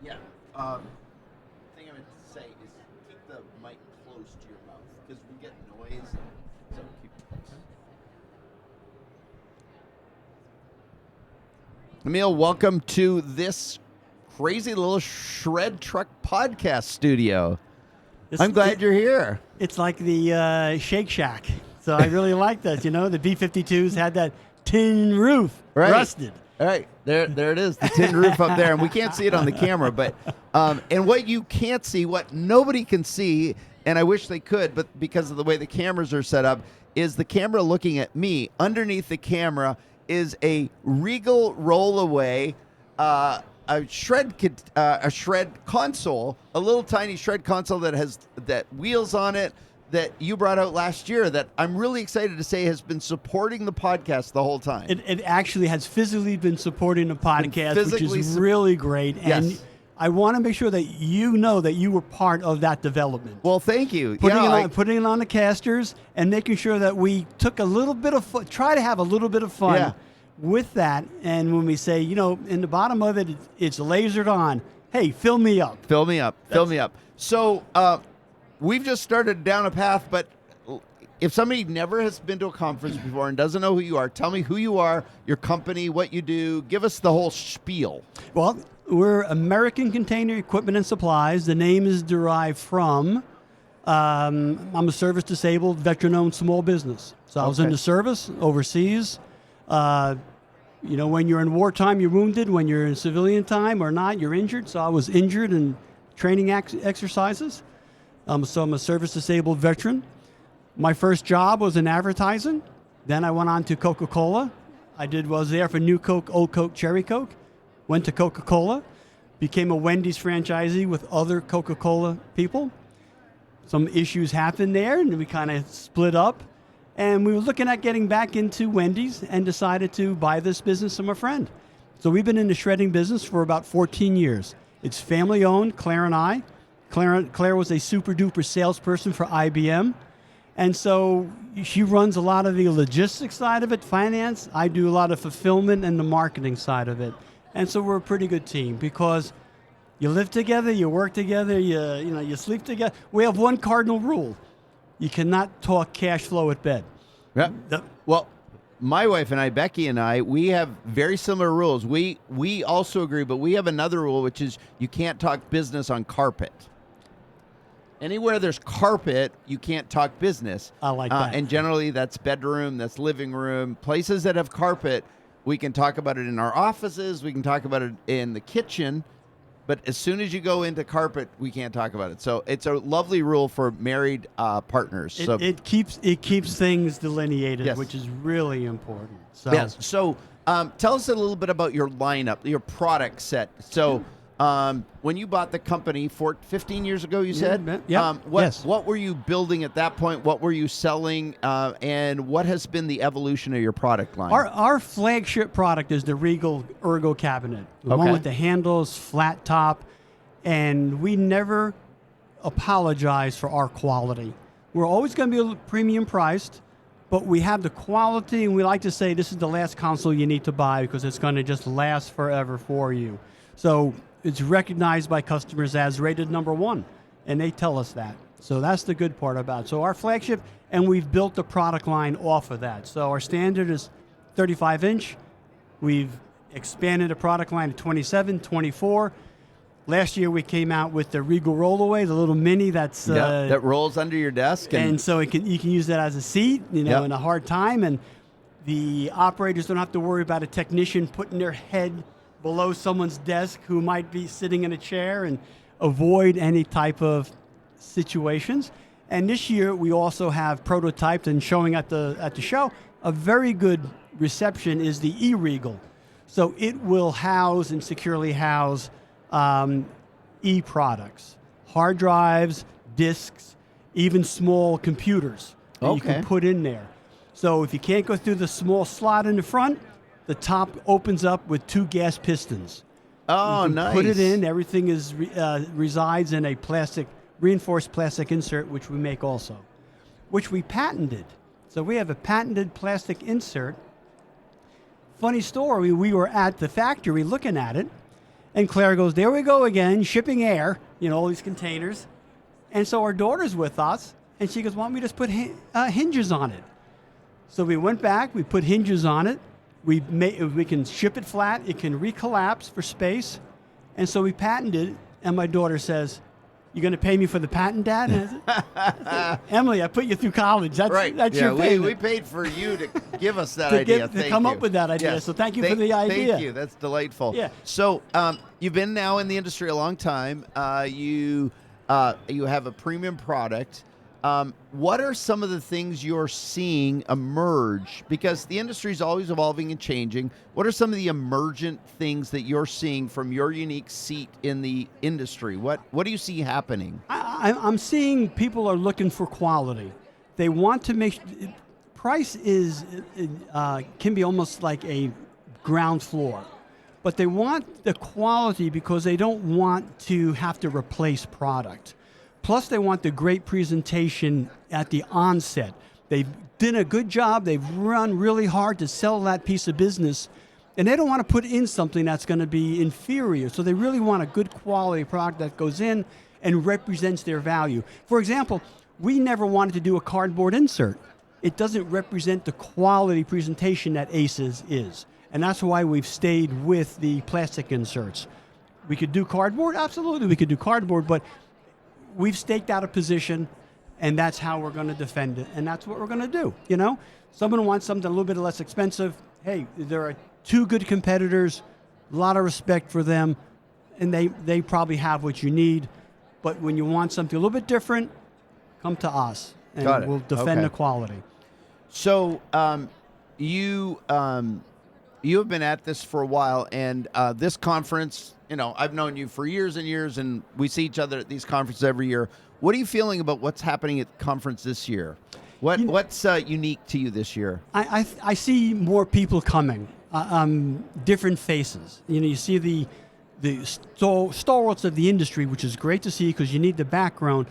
Yeah. Thing I meant to say is keep the mic close to your mouth because we get noise. So keep it close. Emil, welcome to this crazy little shred truck podcast studio. I'm glad you're here. It's like the Shake Shack. So I really like this. You know, the B-52s had that tin roof, rusted. All right, there it is, the tin roof up there, and we can't see it on the camera, but and what you can't see, what nobody can see, and I wish they could, but because of the way the cameras are set up, is the camera looking at me. Underneath the camera is a Regal rollaway, a shred console, a little tiny shred console that has wheels on it, that you brought out last year that I'm really excited to say has been supporting the podcast the whole time. It actually has physically been supporting the podcast, which is really great. Yes. And I want to make sure that you know that you were part of that development. Well, thank you. Putting it on the casters and making sure that we took a little bit of fun, try to have a little bit of fun with that. And when we say, you know, in the bottom of it, it's lasered on. Hey, fill me up. Fill me up. So, we've just started down a path, but if somebody never has been to a conference before and doesn't know who you are, tell me who you are, your company, what you do. Give us the whole spiel. Well, we're American Container Equipment and Supplies. The name is derived from, I'm a service-disabled, veteran-owned small business. So I was in the service overseas. You know, when you're in wartime, you're wounded. When you're in civilian time or not, you're injured. So I was injured in training exercises. So I'm a service-disabled veteran. My first job was in advertising. Then I went on to Coca-Cola. Was there for New Coke, Old Coke, Cherry Coke. Went to Coca-Cola. Became a Wendy's franchisee with other Coca-Cola people. Some issues happened there, and we kind of split up. And we were looking at getting back into Wendy's and decided to buy this business from a friend. So we've been in the shredding business for about 14 years. It's family-owned, Claire and I. Claire was a super-duper salesperson for IBM. And so she runs a lot of the logistics side of it, finance. I do a lot of fulfillment and the marketing side of it. And so we're a pretty good team because you live together, you work together, you sleep together. We have one cardinal rule. You cannot talk cash flow at bed. Yeah. Well, my wife and I, Becky and I, we have very similar rules. We also agree, but we have another rule, which is you can't talk business on carpet. Anywhere there's carpet, you can't talk business. I like that. And generally, that's bedroom, that's living room. Places that have carpet, we can talk about it in our offices. We can talk about it in the kitchen. But as soon as you go into carpet, we can't talk about it. So it's a lovely rule for married partners. It keeps things delineated, which is really important. So. Yes. So tell us a little bit about your lineup, your product set. So when you bought the company 15 years ago, you said? What were you building at that point? What were you selling? And what has been the evolution of your product line? Our flagship product is the Regal Ergo cabinet. The one with the handles, flat top. And we never apologize for our quality. We're always going to be a little premium priced, but we have the quality, and we like to say this is the last console you need to buy because it's going to just last forever for you. So it's recognized by customers as rated #1, and they tell us that. So that's the good part about it. So our flagship, and we've built the product line off of that. So our standard is 35-inch. We've expanded the product line to 27, 24. Last year we came out with the Regal Rollaway, the little mini that's that rolls under your desk, and so you can use that as a seat, in a hard time, and the operators don't have to worry about a technician putting their head below someone's desk who might be sitting in a chair, and avoid any type of situations. And this year we also have prototyped and showing at the show. A very good reception is the e-Regal. So it will house and securely house e-products, hard drives, disks, even small computers that you can put in there. So if you can't go through the small slot in the front, the top opens up with 2 gas pistons. Oh, nice. Put it in. Everything resides in a reinforced plastic insert, which we make also, which we patented. So we have a patented plastic insert. Funny story, we were at the factory looking at it, And Claire goes, there we go again, shipping air, all these containers. And so our daughter's with us, and she goes, why don't we just put hinges on it? So we went back, we put hinges on it. We can ship it flat, it can recollapse for space. And so we patented it, and my daughter says, you going to pay me for the patent, Dad? And I said, Emily, I put you through college. That's your payment. We paid for you to give us that idea. To come up with that idea. Yes. So thank you for the idea. Thank you. That's delightful. Yeah. So you've been now in the industry a long time. You have a premium product. What are some of the things you're seeing emerge? Because the industry is always evolving and changing. What are some of the emergent things that you're seeing from your unique seat in the industry? What do you see happening? I'm seeing people are looking for quality. They want to make price can be almost like a ground floor, but they want the quality because they don't want to have to replace product. Plus, they want the great presentation at the onset. They've done a good job. They've run really hard to sell that piece of business, and they don't want to put in something that's going to be inferior. So they really want a good quality product that goes in and represents their value. For example, we never wanted to do a cardboard insert. It doesn't represent the quality presentation that Aces is, and that's why we've stayed with the plastic inserts. We could do cardboard? Absolutely, we could do cardboard, but we've staked out a position, and that's how we're going to defend it, and that's what we're going to do. Someone wants something a little bit less expensive. Hey, there are two good competitors, a lot of respect for them, and they probably have what you need. But when you want something a little bit different, come to us, and we'll defend the quality. So you have been at this for a while, and this conference, I've known you for years and years, and we see each other at these conferences every year. What are you feeling about what's happening at the conference this year? What's unique to you this year? I see more people coming, different faces. You see the stalwarts of the industry, which is great to see because you need the background.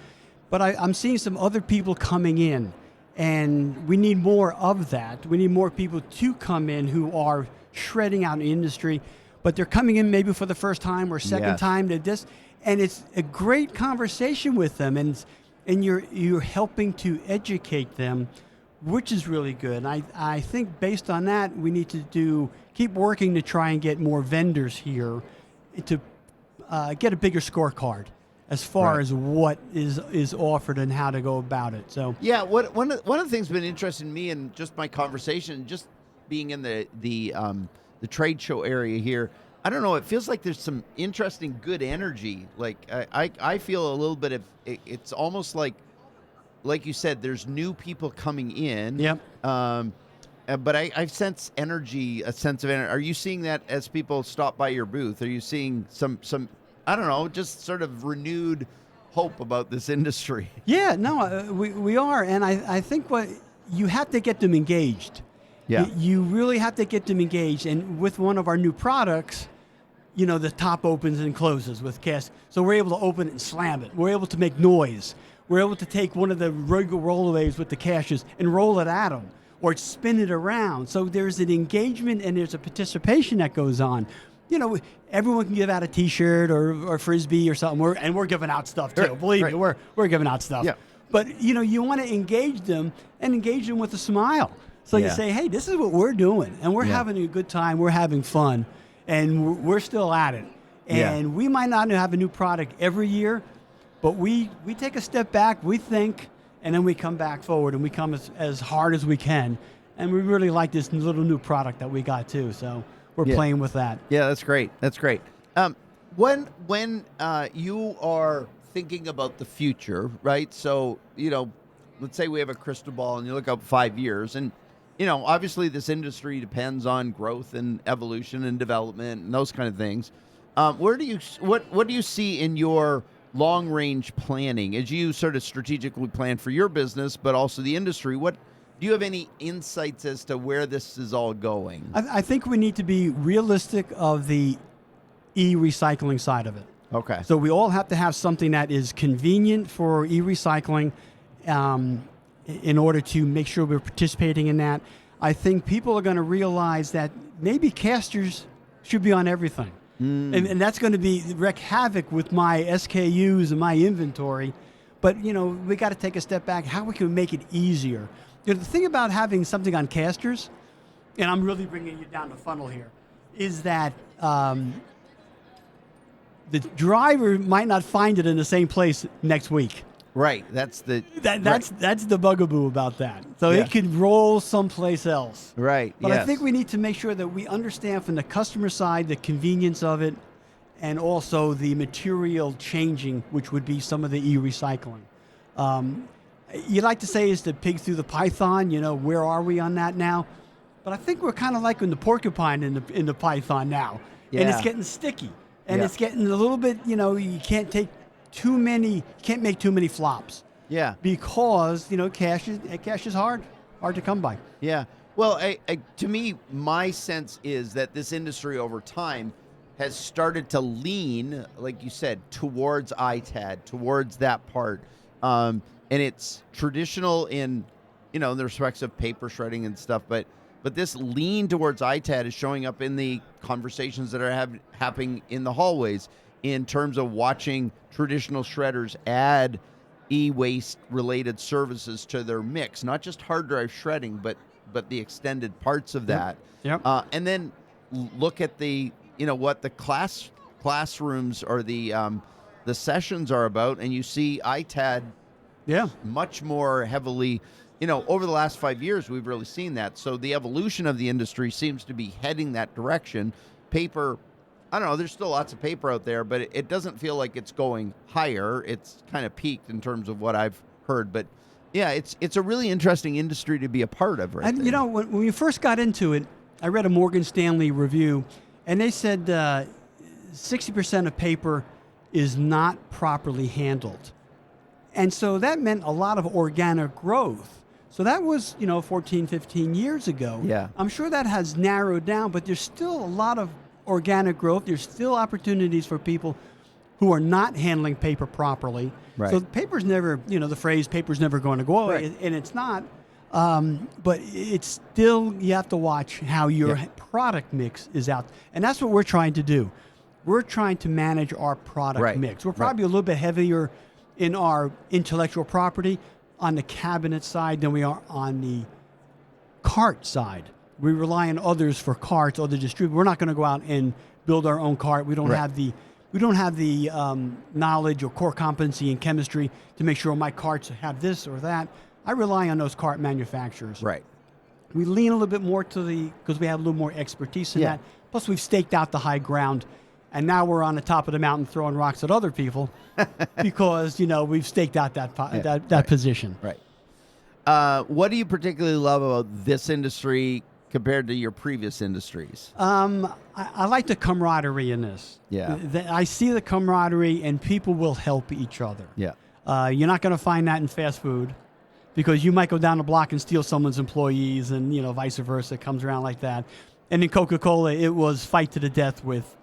But I'm seeing some other people coming in, and we need more of that. We need more people to come in who are shredding out in the industry, but they're coming in maybe for the first time or second time to this, and it's a great conversation with them, and you're helping to educate them, which is really good. And I think based on that, we need to keep working to try and get more vendors here to get a bigger scorecard as far as what is offered and how to go about it. So one of the things that's been interesting to me in just my conversation, just being in the trade show area here, I don't know, it feels like there's some interesting good energy. Like I feel a little bit of it's almost like you said, there's new people coming in. Yep. But I sense energy, a sense of energy. Are you seeing that as people stop by your booth? Are you seeing some I don't know, just sort of renewed hope about this industry? Yeah, no, we are, and I think what you have to get them engaged. Yeah. You really have to get them engaged, and with one of our new products, the top opens and closes with cast. So we're able to open it and slam it. We're able to make noise. We're able to take one of the rollaways with the caches and roll it at them or spin it around. So there's an engagement and there's a participation that goes on. Everyone can give out a T-shirt or Frisbee or something, and we're giving out stuff too. Right, Believe me, we're giving out stuff. Yeah. But you want to engage them and engage them with a smile. So you say, hey, this is what we're doing, and we're having a good time. We're having fun, and we're still at it. And we might not have a new product every year, but we take a step back, we think, and then we come back forward, and we come as hard as we can. And we really like this little new product that we got too. So we're playing with that. Yeah, that's great. That's great. When you are thinking about the future, right? So, let's say we have a crystal ball and you look up 5 years, and obviously this industry depends on growth and evolution and development and those kind of things. What do you see in your long range planning as you sort of strategically plan for your business, but also the industry? Do you have any insights as to where this is all going? I think we need to be realistic of the e-recycling side of it. Okay. So we all have to have something that is convenient for e-recycling in order to make sure we're participating in that. I think people are going to realize that maybe casters should be on everything. And that's going to wreak havoc with my SKUs and my inventory. But, we got to take a step back. How we can make it easier. The thing about having something on casters, and I'm really bringing you down the funnel here, is that the driver might not find it in the same place next week. Right. That's the bugaboo about that. So it could roll someplace else. Right. But I think we need to make sure that we understand from the customer side the convenience of it, and also the material changing, which would be some of the e-recycling. You like to say is the pig through the python. Where are we on that now? But I think we're kind of like in the porcupine in the python now, and it's getting sticky, and it's getting a little bit. You can't take can't make too many flops. Yeah. Because cash is hard to come by. Yeah. Well, to me, my sense is that this industry over time has started to lean, like you said, towards ITAD, towards that part. And it's traditional in the respects of paper shredding and stuff, but this lean towards ITAD is showing up in the conversations that are happening in the hallways in terms of watching traditional shredders add e-waste related services to their mix, not just hard drive shredding, but the extended parts of that. Yep. And then look at the what the classrooms or the sessions are about, and you see ITAD much more heavily. Over the last 5 years, we've really seen that. So the evolution of the industry seems to be heading that direction. Paper, I don't know, there's still lots of paper out there, but it doesn't feel like it's going higher. It's kind of peaked in terms of what I've heard. But yeah, it's a really interesting industry to be a part of right And there. when we first got into it, I read a Morgan Stanley review, and they said 60% of paper is not properly handled. And so that meant a lot of organic growth. So that was, 14, 15 years ago. Yeah. I'm sure that has narrowed down, but there's still a lot of organic growth. There's still opportunities for people who are not handling paper properly. Right. So paper's never, the phrase paper's never going to go away, and it's not. But it's still, you have to watch how your product mix is out. And that's what we're trying to do. We're trying to manage our product mix. We're probably a little bit heavier in our intellectual property on the cabinet side than we are on the cart side. We rely on others for carts, other distributors. We're not going to go out and build our own cart. We don't have the knowledge or core competency in chemistry to make sure my carts have this or that. I rely on those cart manufacturers. Right. We lean a little bit more because we have a little more expertise in that. Plus, we've staked out the high ground, and now we're on the top of the mountain throwing rocks at other people because we've staked out that position. Right. What do you particularly love about this industry compared to your previous industries? I like the camaraderie in this. Yeah. I see the camaraderie, and people will help each other. Yeah. You're not going to find that in fast food, because you might go down the block and steal someone's employees, and vice versa. It comes around like that. And in Coca-Cola, it was fight to the death with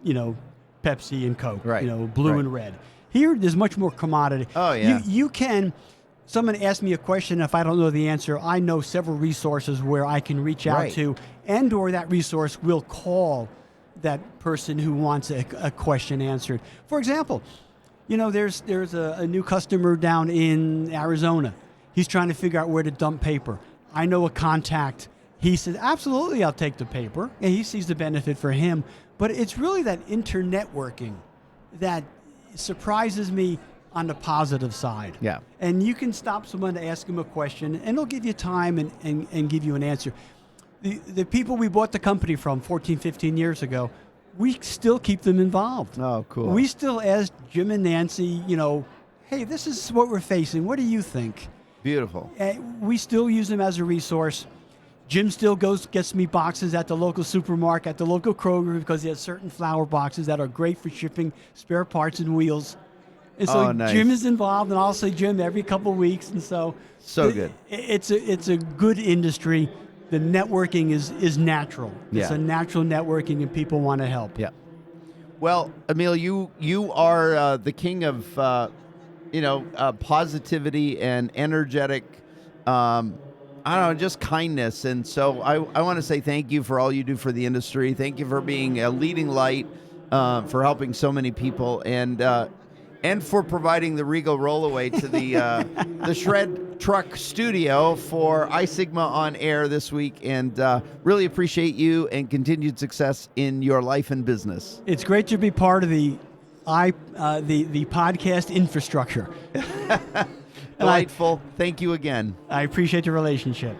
Pepsi and Coke. Right. Blue and red. Here, there's much more commodity. Oh yeah. You can. Someone asked me a question. If I don't know the answer, I know several resources where I can reach out to, and/or that resource will call that person who wants a question answered. For example, there's a new customer down in Arizona. He's trying to figure out where to dump paper. I know a contact. He says, absolutely, I'll take the paper. And he sees the benefit for him. But it's really that internetworking that surprises me on the positive side. Yeah. And you can stop someone to ask them a question, and they'll give you time and give you an answer. The people we bought the company from 14, 15 years ago, we still keep them involved. Oh, cool. We still ask Jim and Nancy, hey, this is what we're facing. What do you think? Beautiful. We still use them as a resource. Jim still gets me boxes at the local supermarket, at the local Kroger, because he has certain flour boxes that are great for shipping spare parts and wheels. And so nice. Jim is involved, and I'll say Jim every couple of weeks. And so good. It's a good industry. The networking is natural. It's a natural networking, and people want to help. Yeah. Well, Emil, you are the king of positivity and energetic, just kindness. And so I want to say thank you for all you do for the industry. Thank you for being a leading light for helping so many people, and for providing the Regal rollaway to the Shred Truck Studio for iSigma on air this week. And really appreciate you and continued success in your life and business. It's great to be part of the podcast infrastructure. Delightful. Thank you again. I appreciate the relationship.